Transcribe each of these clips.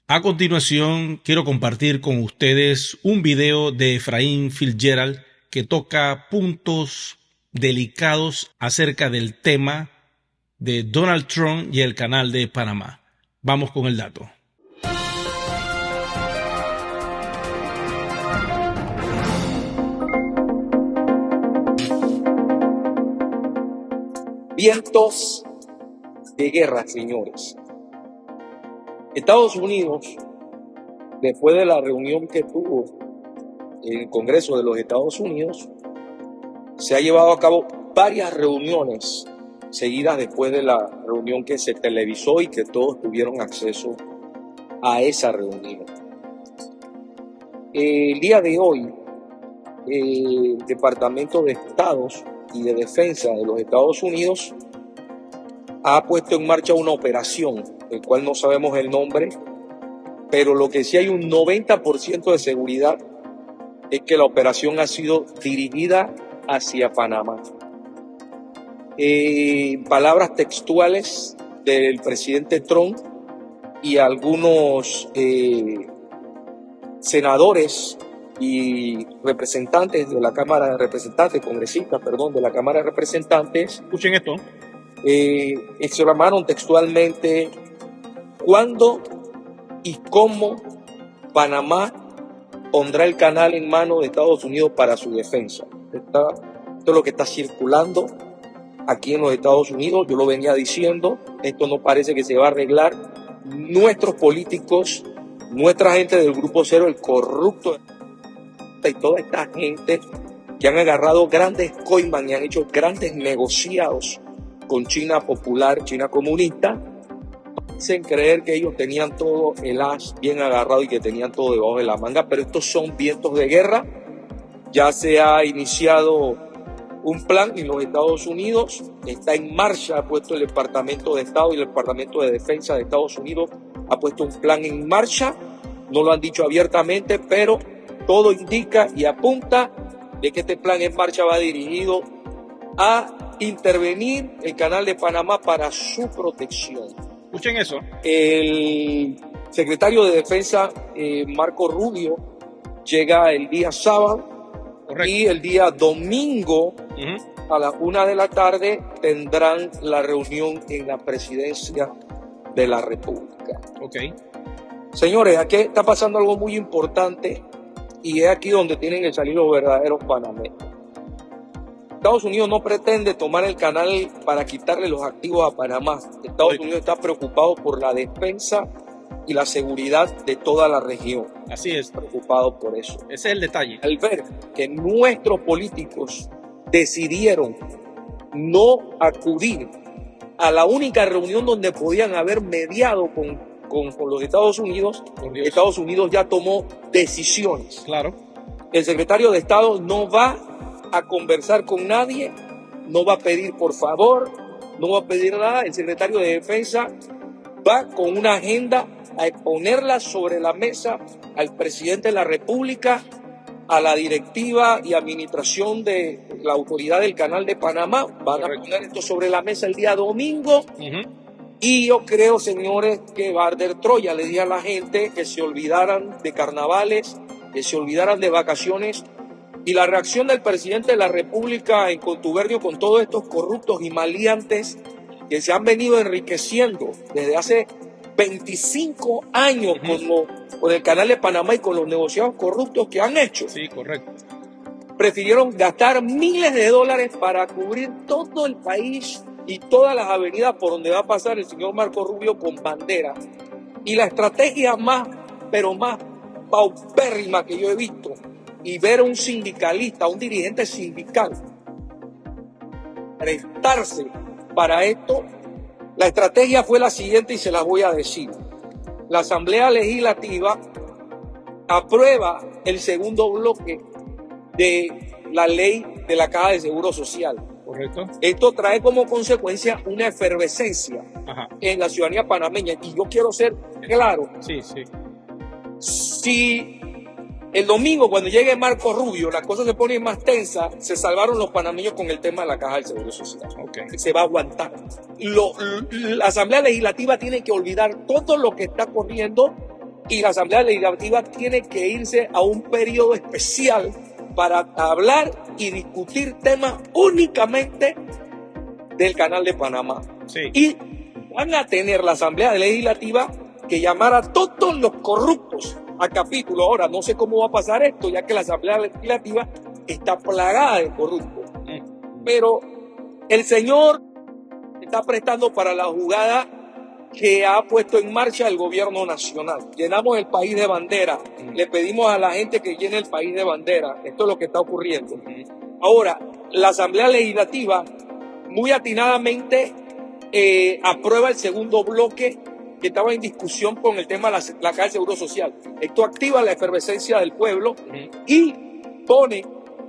A continuación, quiero compartir con ustedes un video de Efraín Fitzgerald que toca puntos delicados acerca del tema de Donald Trump y el Canal de Panamá. Vamos con el dato. Vientos de guerra, señores. Estados Unidos, después de la reunión que tuvo en el Congreso de los Estados Unidos, se ha llevado a cabo varias reuniones seguidas después de la reunión que se televisó y que todos tuvieron acceso a esa reunión. El día de hoy, el Departamento de Estado y de Defensa de los Estados Unidos ha puesto en marcha una operación, del cual no sabemos el nombre, pero lo que sí hay un 90% de seguridad es que la operación ha sido dirigida hacia Panamá. Palabras textuales del presidente Trump y algunos senadores y representantes de la Cámara de Representantes, congresistas, perdón, de la Cámara de Representantes. Escuchen esto. Exclamaron textualmente: ¿cuándo y cómo Panamá pondrá el canal en manos de Estados Unidos para su defensa? Esto es lo que está circulando aquí en los Estados Unidos. Yo lo venía diciendo, esto no parece que se va a arreglar. Nuestros políticos, nuestra gente del Grupo Cero, el corrupto y toda esta gente que han agarrado grandes coimas y han hecho grandes negociados con China popular, China comunista, dicen creer que ellos tenían todo el as bien agarrado y que tenían todo debajo de la manga, pero estos son vientos de guerra. Ya se ha iniciado un plan en los Estados Unidos, está en marcha, ha puesto el Departamento de Estado y el Departamento de Defensa de Estados Unidos, ha puesto un plan en marcha, no lo han dicho abiertamente, pero todo indica y apunta de que este plan en marcha va dirigido a intervenir el Canal de Panamá para su protección. Escuchen eso. El secretario de Defensa, Marco Rubio, llega el día sábado. Correcto. Y el día domingo a las 1 de la tarde tendrán la reunión en la presidencia de la República. Okay. Señores, aquí está pasando algo muy importante y es aquí donde tienen que salir los verdaderos panameños. Estados Unidos no pretende tomar el canal para quitarle los activos a Panamá. Estados Unidos está preocupado por la defensa y la seguridad de toda la región. Así es. Preocupado por eso. Ese es el detalle. Al ver que nuestros políticos decidieron no acudir a la única reunión donde podían haber mediado con los Estados Unidos ya tomó decisiones. Claro. El secretario de Estado no va a conversar con nadie, no va a pedir por favor, no va a pedir nada. El secretario de Defensa va con una agenda a exponerla sobre la mesa al presidente de la República, a la directiva y administración de la autoridad del Canal de Panamá. Van a poner esto sobre la mesa el día domingo. Y yo creo, señores, que va a arder Troya. Le dije a la gente que se olvidaran de carnavales, que se olvidaran de vacaciones. Y la reacción del presidente de la República en contubernio con todos estos corruptos y maleantes que se han venido enriqueciendo desde hace 25 años con el Canal de Panamá y con los negociados corruptos que han hecho. Sí, correcto. Prefirieron gastar miles de dólares para cubrir todo el país y todas las avenidas por donde va a pasar el señor Marco Rubio con bandera. Y la estrategia más paupérrima que yo he visto, y ver a un sindicalista, a un dirigente sindical, prestarse para esto, la estrategia fue la siguiente y se las voy a decir. La Asamblea Legislativa aprueba el segundo bloque de la ley de la Caja de Seguro Social. Correcto. Esto trae como consecuencia una efervescencia en la ciudadanía panameña. Y yo quiero ser claro. Sí, sí. Si el domingo, cuando llegue Marco Rubio, la cosa se pone más tensa, se salvaron los panameños con el tema de la Caja del Seguro Social. Se va a aguantar. La Asamblea Legislativa tiene que olvidar todo lo que está corriendo y la Asamblea Legislativa tiene que irse a un periodo especial para hablar y discutir temas únicamente del Canal de Panamá. Sí. Y van a tener la Asamblea Legislativa que llamar a todos los corruptos a capítulo. Ahora, no sé cómo va a pasar esto, ya que la Asamblea Legislativa está plagada de corruptos. Pero el señor está prestando para la jugada que ha puesto en marcha el gobierno nacional. Llenamos el país de bandera. Le pedimos a la gente que llene el país de bandera. Esto es lo que está ocurriendo. Ahora, la Asamblea Legislativa muy atinadamente aprueba el segundo bloque que estaba en discusión con el tema de la Caja de Seguro Social. Esto activa la efervescencia del pueblo y pone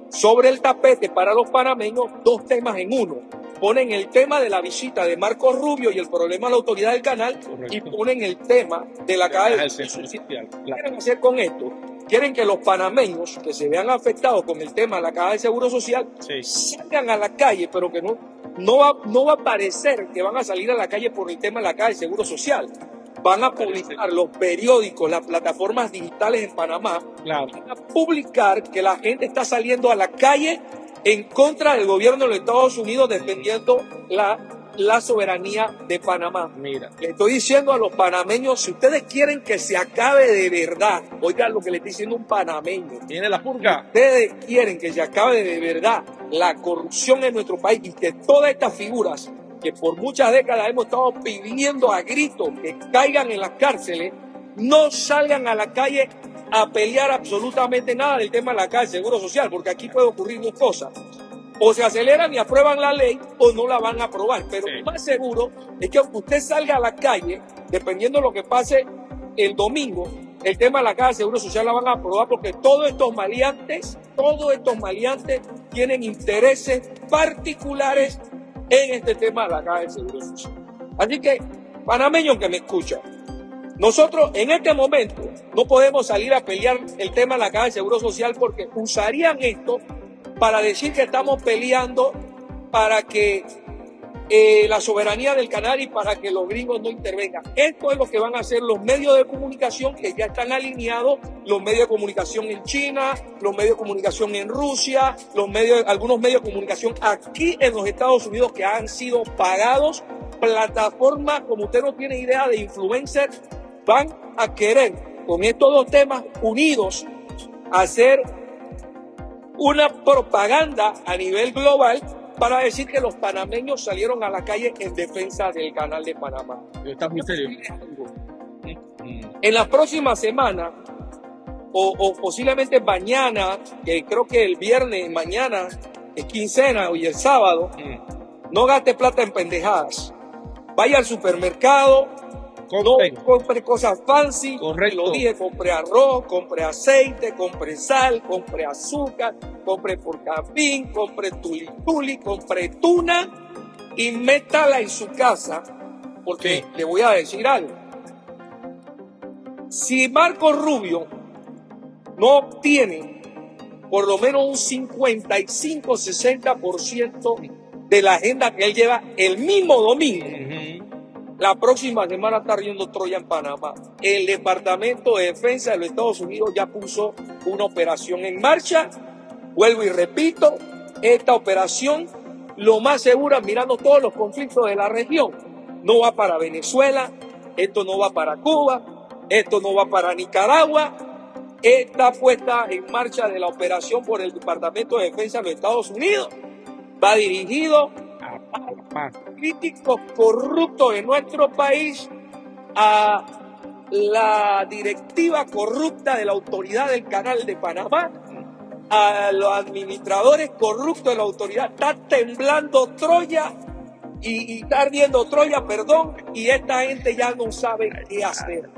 sobre el tapete para los panameños dos temas en uno. Ponen el tema de la visita de Marco Rubio y el problema de la autoridad del canal. Correcto. Y ponen el tema de la Caja de Seguro Social. ¿Qué quieren hacer con esto? Quieren que los panameños que se vean afectados con el tema de la Caja de Seguro Social salgan a la calle, pero que no va a parecer que van a salir a la calle por el tema de la Caja de Seguro Social. Van a publicar los periódicos, las plataformas digitales en Panamá, van a publicar que la gente está saliendo a la calle en contra del gobierno de los Estados Unidos defendiendo la soberanía de Panamá. Mira. Le estoy diciendo a los panameños, si ustedes quieren que se acabe de verdad, oigan lo que le estoy diciendo un panameño. Viene la purga. Si ustedes quieren que se acabe de verdad la corrupción en nuestro país y que todas estas figuras que por muchas décadas hemos estado pidiendo a gritos que caigan en las cárceles, no salgan a la calle a pelear absolutamente nada del tema de la Caja de Seguro Social, porque aquí puede ocurrir dos cosas. O se aceleran y aprueban la ley o no la van a aprobar. Pero lo más seguro es que aunque usted salga a la calle, dependiendo de lo que pase el domingo, el tema de la Caja de Seguro Social la van a aprobar porque todos estos maleantes tienen intereses particulares en este tema de la Caja de Seguro Social. Así que, panameños que me escuchan, nosotros en este momento no podemos salir a pelear el tema de la Caja de Seguro Social porque usarían esto para decir que estamos peleando para que la soberanía del canal y para que los gringos no intervengan. Esto es lo que van a hacer los medios de comunicación que ya están alineados, los medios de comunicación en China, los medios de comunicación en Rusia, algunos medios de comunicación aquí en los Estados Unidos que han sido pagados, plataformas, como usted no tiene idea, de influencers, van a querer con estos dos temas unidos hacer una propaganda a nivel global para decir que los panameños salieron a la calle en defensa del Canal de Panamá. Está muy serio. En la próxima semana, o posiblemente mañana, que creo que el viernes, mañana es quincena y el sábado, no gaste plata en pendejadas. Vaya al supermercado, no compre cosas fancy. Correcto. Lo dije, compre arroz, compre aceite, compre sal, compre azúcar, compre porcapín, compre tulituli, compre tuna y métala en su casa, porque le voy a decir algo. Si Marco Rubio no obtiene por lo menos un 55-60% de la agenda que él lleva el mismo domingo, la próxima semana está riendo Troya en Panamá. El Departamento de Defensa de los Estados Unidos ya puso una operación en marcha. Vuelvo y repito, esta operación, lo más segura, mirando todos los conflictos de la región, no va para Venezuela, esto no va para Cuba, esto no va para Nicaragua. Esta puesta en marcha de la operación por el Departamento de Defensa de los Estados Unidos va dirigido a políticos corruptos de nuestro país, a la directiva corrupta de la autoridad del Canal de Panamá, a los administradores corruptos de la autoridad. Está temblando Troya y está ardiendo Troya, y esta gente ya no sabe qué hacer.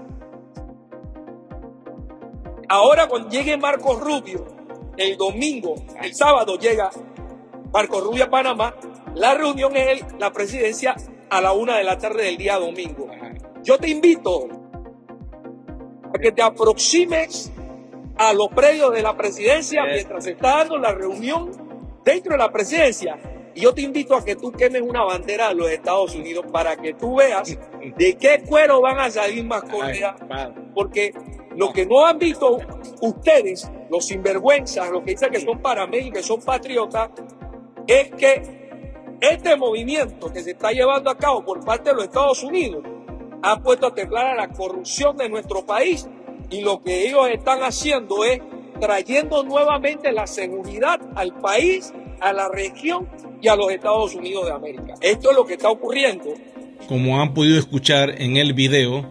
Ahora cuando llegue Marco Rubio, el domingo, el sábado llega Marco Rubio a Panamá, la reunión es la presidencia a la 1 de la tarde del día domingo. Yo te invito a que te aproximes a los predios de la presidencia mientras se está dando la reunión dentro de la presidencia. Y yo te invito a que tú quemes una bandera de los Estados Unidos para que tú veas de qué cuero van a salir más corridas porque lo que no han visto ustedes, los sinvergüenzas, los que dicen que son panameños, que son patriotas, es que este movimiento que se está llevando a cabo por parte de los Estados Unidos ha puesto a temblar a la corrupción de nuestro país, y lo que ellos están haciendo es trayendo nuevamente la seguridad al país, a la región y a los Estados Unidos de América. Esto es lo que está ocurriendo. Como han podido escuchar en el video,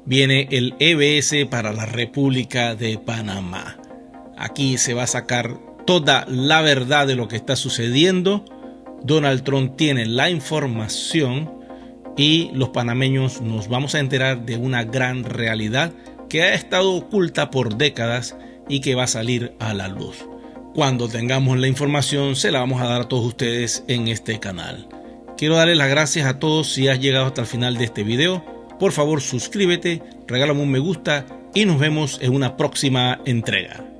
viene el EBS para la República de Panamá. Aquí se va a sacar toda la verdad de lo que está sucediendo. Donald Trump tiene la información y los panameños nos vamos a enterar de una gran realidad que ha estado oculta por décadas y que va a salir a la luz. Cuando tengamos la información se la vamos a dar a todos ustedes en este canal. Quiero darles las gracias a todos si has llegado hasta el final de este video. Por favor suscríbete, regálame un me gusta y nos vemos en una próxima entrega.